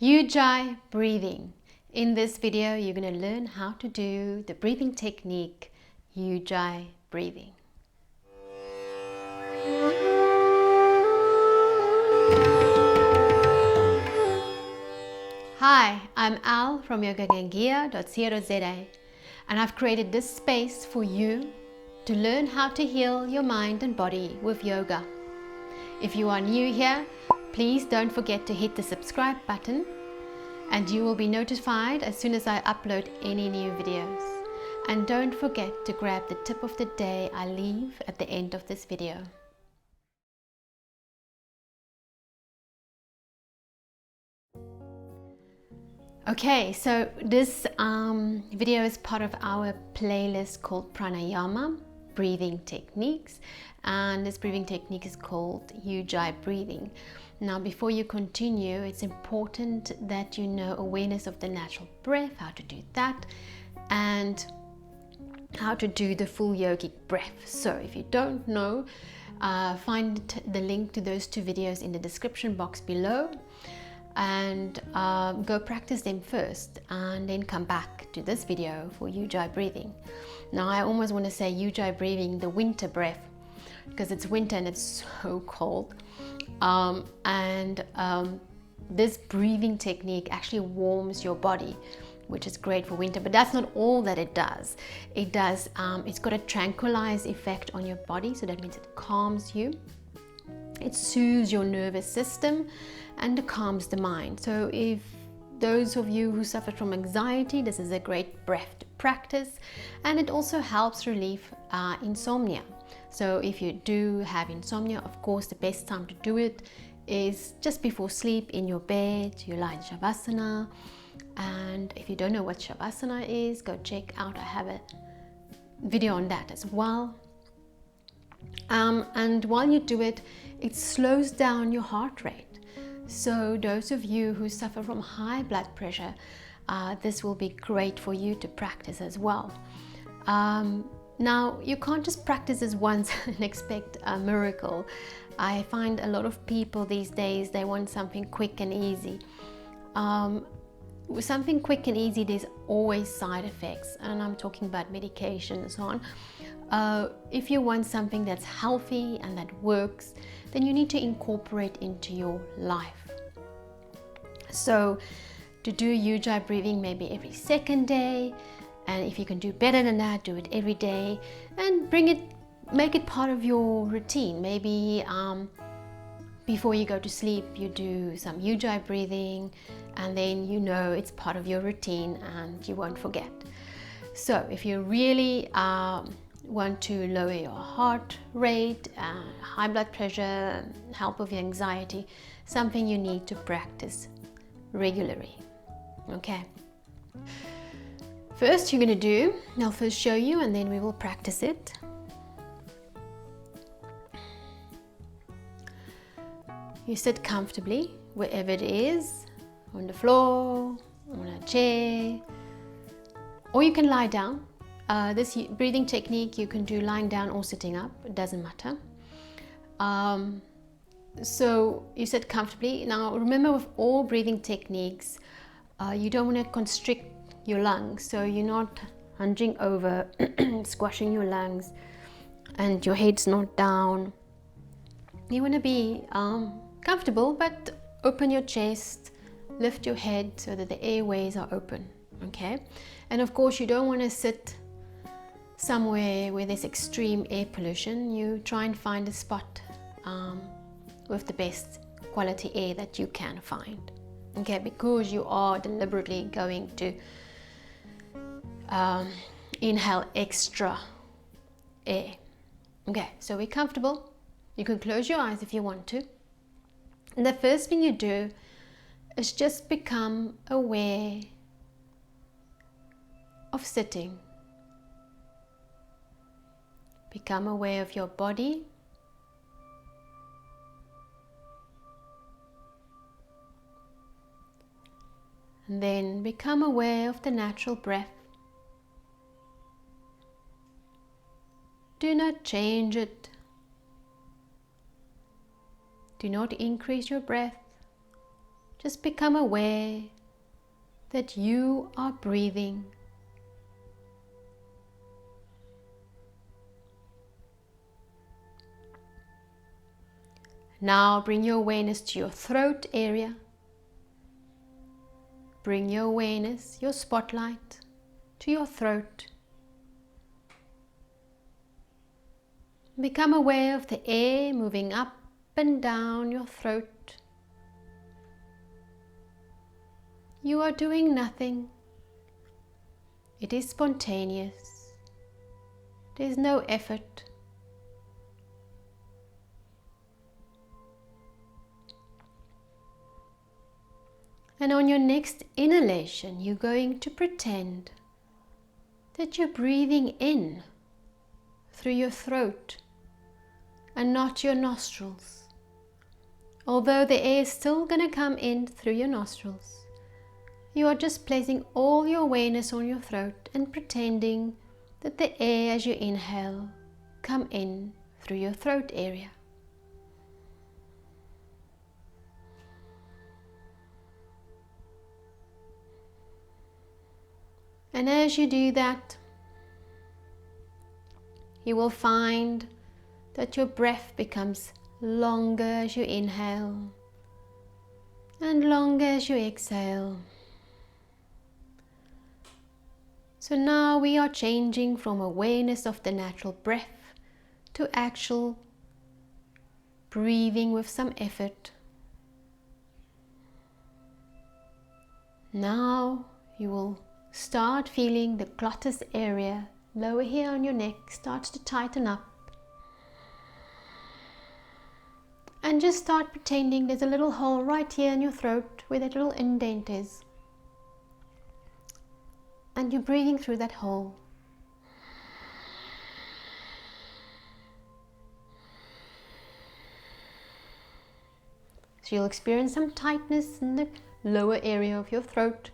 Ujjayi Breathing. In this video, you're going to learn how to do the breathing technique, Ujjayi Breathing. Hi, I'm Al from yogagangia.co.za, and I've created this space for you to learn how to heal your mind and body with yoga. If you are new here, please don't forget to hit the subscribe button and you will be notified as soon as I upload any new videos. And don't forget to grab the tip of the day I leave at the end of this video. Okay, so this video is part of our playlist called Pranayama, breathing techniques, and this breathing technique is called Ujjayi Breathing. Now, before you continue, it's important that you know awareness of the natural breath, how to do that, and how to do the full yogic breath. So if you don't know, find the link to those two videos in the description box below, and go practice them first and then come back to this video for Ujjayi Breathing. Now, I almost want to say Ujjayi Breathing, the winter breath, because it's winter and it's so cold. This breathing technique actually warms your body, which is great for winter, but that's not all that it does. It's got a tranquilize effect on your body, so that means it calms you. It soothes your nervous system and it calms the mind. So if those of you who suffer from anxiety, this is a great breath to practice, and it also helps relieve insomnia. So if you do have insomnia, of course the best time to do it is just before sleep in your bed. You lie in Shavasana, and if you don't know what Shavasana is, go check out, I have a video on that as well. And while you do it, it slows down your heart rate. So those of you who suffer from high blood pressure, this will be great for you to practice as well. Now, you can't just practice this once and expect a miracle. I find a lot of people these days, they want something quick and easy. With something quick and easy, there's always side effects, and I'm talking about medication and so on. If you want something that's healthy and that works, then you need to incorporate into your life. So to do Ujjayi Breathing maybe every second day, and if you can do better than that, do it every day, and make it part of your routine. Maybe before you go to sleep, you do some Ujjayi Breathing, and then you know it's part of your routine and you won't forget. So if you really want to lower your heart rate, high blood pressure, help with your anxiety, something you need to practice regularly. Okay. First, you're going to do, I'll first show you and then we will practice it. You sit comfortably wherever it is, on the floor, on a chair, or you can lie down. This breathing technique you can do lying down or sitting up, it doesn't matter. So you sit comfortably. Now remember, with all breathing techniques, you don't want to constrict your lungs, so you're not hunging over, squashing your lungs, and your head's not down. You want to be comfortable, but open your chest, lift your head so that the airways are open. Okay, and of course you don't want to sit somewhere where there's extreme air pollution. You try and find a spot with the best quality air that you can find. Okay, because you are deliberately going to inhale extra air. Okay, so we're comfortable. You can close your eyes if you want to. And the first thing you do is just become aware of sitting. Become aware of your body. And then become aware of the natural breath. Do not change it. Do not increase your breath. Just become aware that you are breathing. Now bring your awareness to your throat area. Bring your awareness, your spotlight, to your throat. Become aware of the air moving up and down your throat. You are doing nothing. It is spontaneous. There is no effort. And on your next inhalation, you're going to pretend that you're breathing in through your throat and not your nostrils. Although the air is still going to come in through your nostrils, you are just placing all your awareness on your throat and pretending that the air as you inhale come in through your throat area. And as you do that, you will find that your breath becomes longer as you inhale and longer as you exhale. So now we are changing from awareness of the natural breath to actual breathing with some effort. Now you will start feeling the glottis area lower here on your neck starts to tighten up. And just start pretending there's a little hole right here in your throat where that little indent is. And you're breathing through that hole. So you'll experience some tightness in the lower area of your throat.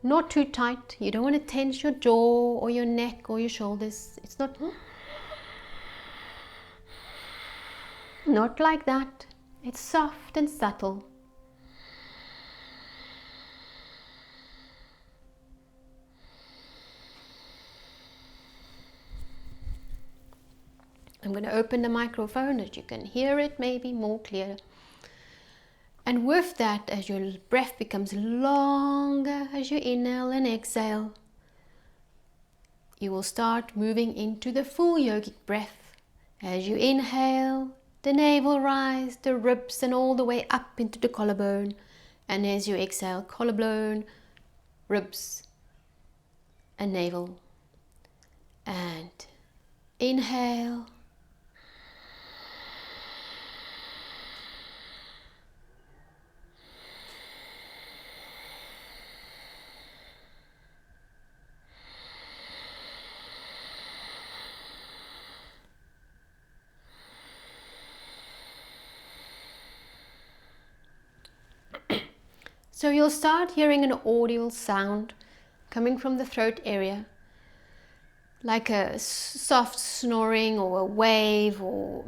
Not too tight. You don't want to tense your jaw or your neck or your shoulders. It's not like that. It's soft and subtle. I'm going to open the microphone that you can hear it maybe more clear. And with that, as your breath becomes longer as you inhale and exhale, you will start moving into the full yogic breath. As you inhale, the navel rise, the ribs, and all the way up into the collarbone. And as you exhale, collarbone, ribs, and navel. And inhale. So you'll start hearing an audible sound coming from the throat area, like a soft snoring or a wave or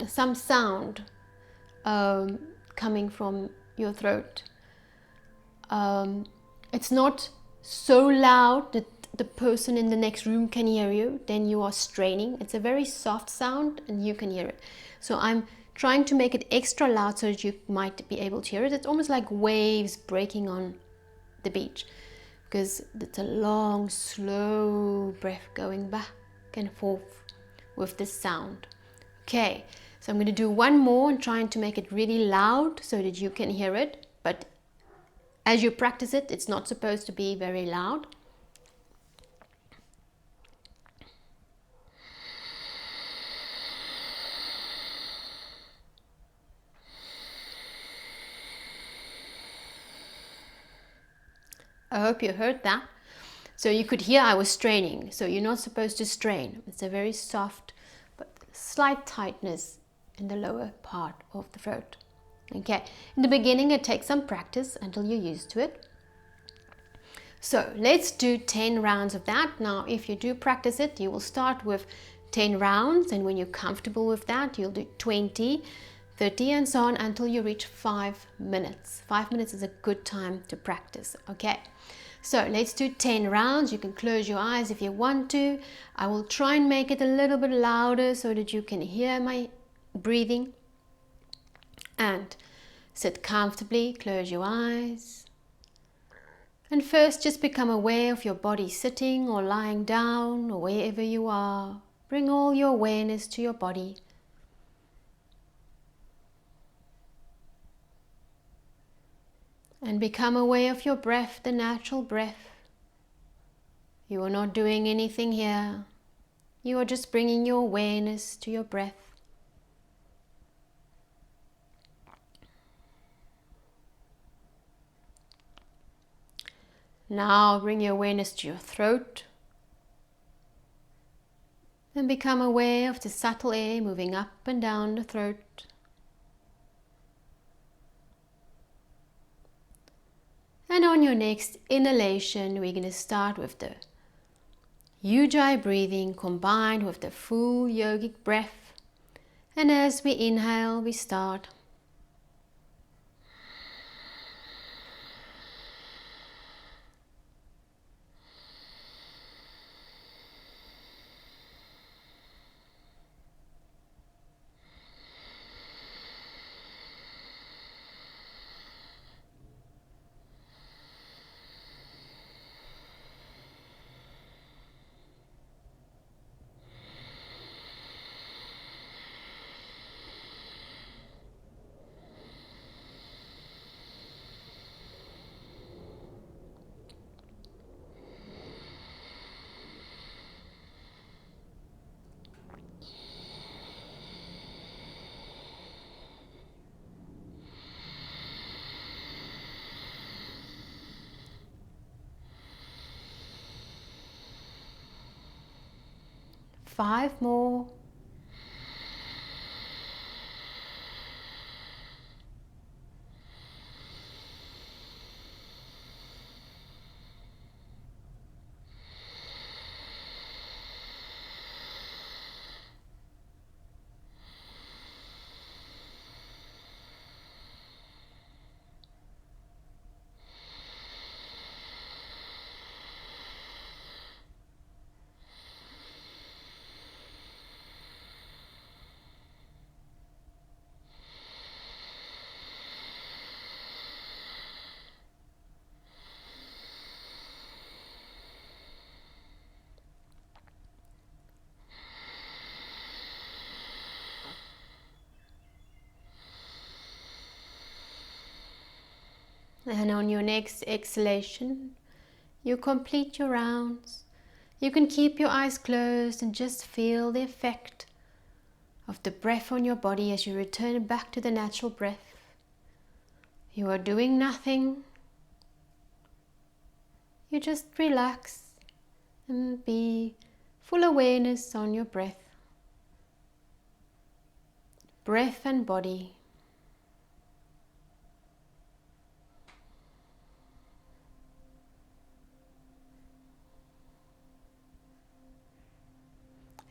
some sound coming from your throat. It's not so loud that the person in the next room can hear you, then you are straining. It's a very soft sound and you can hear it. So I'm trying to make it extra loud so that you might be able to hear it. It's almost like waves breaking on the beach, because it's a long, slow breath going back and forth with this sound. Okay, so I'm going to do one more and trying to make it really loud so that you can hear it. But as you practice it, it's not supposed to be very loud. I hope you heard that. So you could hear I was straining. So you're not supposed to strain. It's a very soft but slight tightness in the lower part of the throat. Okay, in the beginning it takes some practice until you're used to it. So let's do 10 rounds of that. Now if you do practice it, you will start with 10 rounds, and when you're comfortable with that, you'll do 20, 30, and so on until you reach 5 minutes. 5 minutes is a good time to practice. Okay, so let's do 10 rounds. You can close your eyes if you want to. I will try and make it a little bit louder so that you can hear my breathing. And sit comfortably, close your eyes. And first just become aware of your body sitting or lying down or wherever you are. Bring all your awareness to your body. And become aware of your breath, the natural breath. You are not doing anything here. You are just bringing your awareness to your breath. Now bring your awareness to your throat. And become aware of the subtle air moving up and down the throat. And on your next inhalation, we're going to start with the Ujjayi breathing combined with the full yogic breath. And as we inhale, we start. Five more. And on your next exhalation, you complete your rounds. You can keep your eyes closed and just feel the effect of the breath on your body as you return back to the natural breath. You are doing nothing. You just relax and be full awareness on your breath. Breath and body.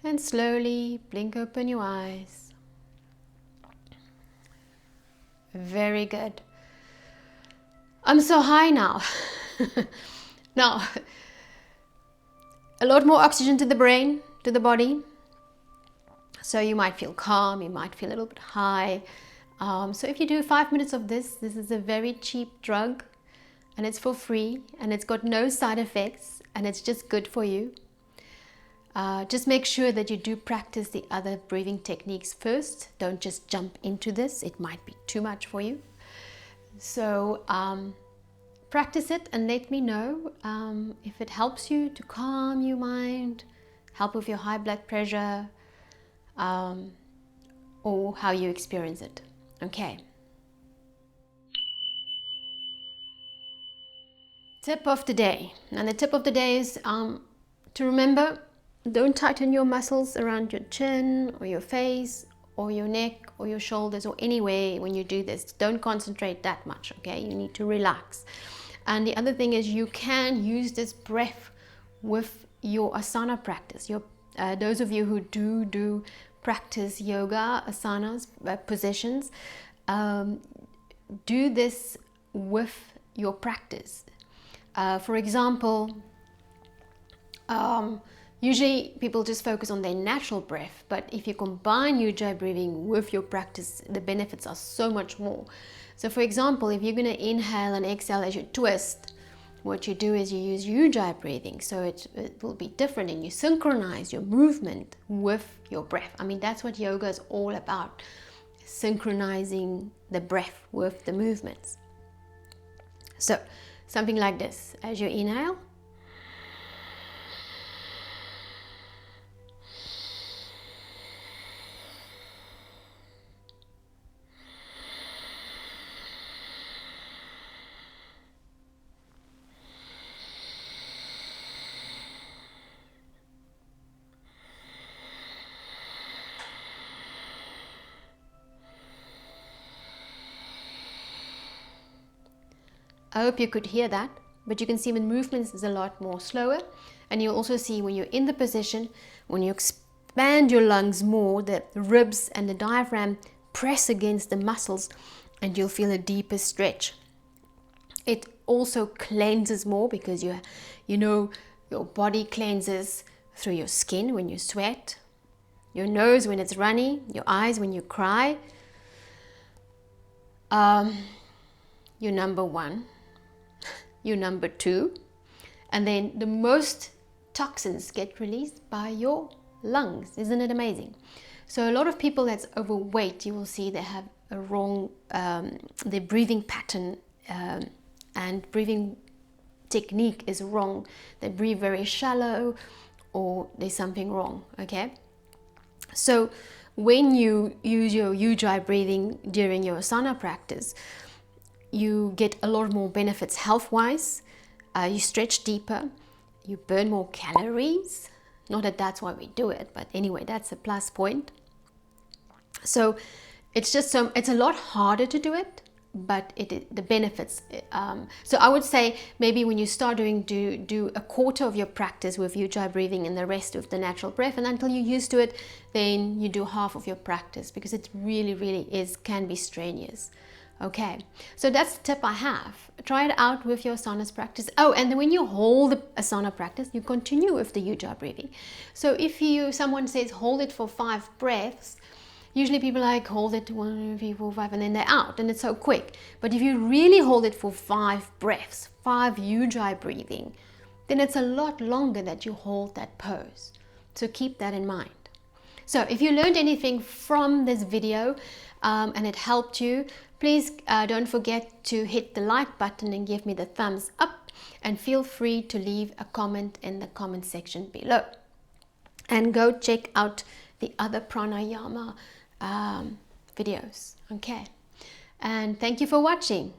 And slowly blink open your eyes. Very good. I'm so high now. Now, a lot more oxygen to the brain, to the body. So you might feel calm, you might feel a little bit high. So if you do 5 minutes of this is a very cheap drug and it's for free and it's got no side effects and it's just good for you. Just make sure that you do practice the other breathing techniques first. Don't just jump into this. It might be too much for you. So practice it and let me know if it helps you to calm your mind, help with your high blood pressure, or how you experience it. Okay. Tip of the day. And the tip of the day is to remember, don't tighten your muscles around your chin or your face or your neck or your shoulders or anywhere when you do this. Don't concentrate that much, okay? You need to relax. And the other thing is you can use this breath with your asana practice. Those of you who do practice yoga, asanas, positions, do this with your practice. For example, usually people just focus on their natural breath, but if you combine Ujjayi breathing with your practice, the benefits are so much more. So for example, if you're going to inhale and exhale as you twist, what you do is you use Ujjayi breathing, so it will be different, and you synchronize your movement with your breath. I mean, that's what yoga is all about, synchronizing the breath with the movements. So something like this, as you inhale, I hope you could hear that, but you can see the movements is a lot more slower, and you'll also see when you're in the position, when you expand your lungs more, the ribs and the diaphragm press against the muscles and you'll feel a deeper stretch. It also cleanses more because you know your body cleanses through your skin when you sweat, your nose when it's runny, your eyes when you cry. You're number one. You're number two, and then the most toxins get released by your lungs. Isn't it amazing? So a lot of people that's overweight, you will see they have a wrong their breathing pattern and breathing technique is wrong. They breathe very shallow, or there's something wrong. Okay, so when you use your Ujjayi breathing during your asana practice, you get a lot more benefits health-wise. You stretch deeper, you burn more calories. Not that that's why we do it, but anyway, that's a plus point. So it's just it's a lot harder to do it, but the benefits. So I would say maybe when you start doing, do a quarter of your practice with Ujjayi breathing and the rest with the natural breath, and until you're used to it, then you do half of your practice, because it really can be strenuous. Okay, so that's the tip I have. Try it out with your asanas practice. Oh, and then when you hold the asana practice, you continue with the Ujjayi breathing. So if someone says hold it for 5 breaths, usually people like hold it 1, 2, 3, 4, 5, and then they're out, and it's so quick. But if you really hold it for 5 breaths, 5 Ujjayi breathing, then it's a lot longer that you hold that pose. So keep that in mind. So if you learned anything from this video and it helped you, please don't forget to hit the like button and give me the thumbs up, and feel free to leave a comment in the comment section below. And go check out the other pranayama videos. Okay, and thank you for watching.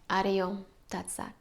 Ariom Tat Sat.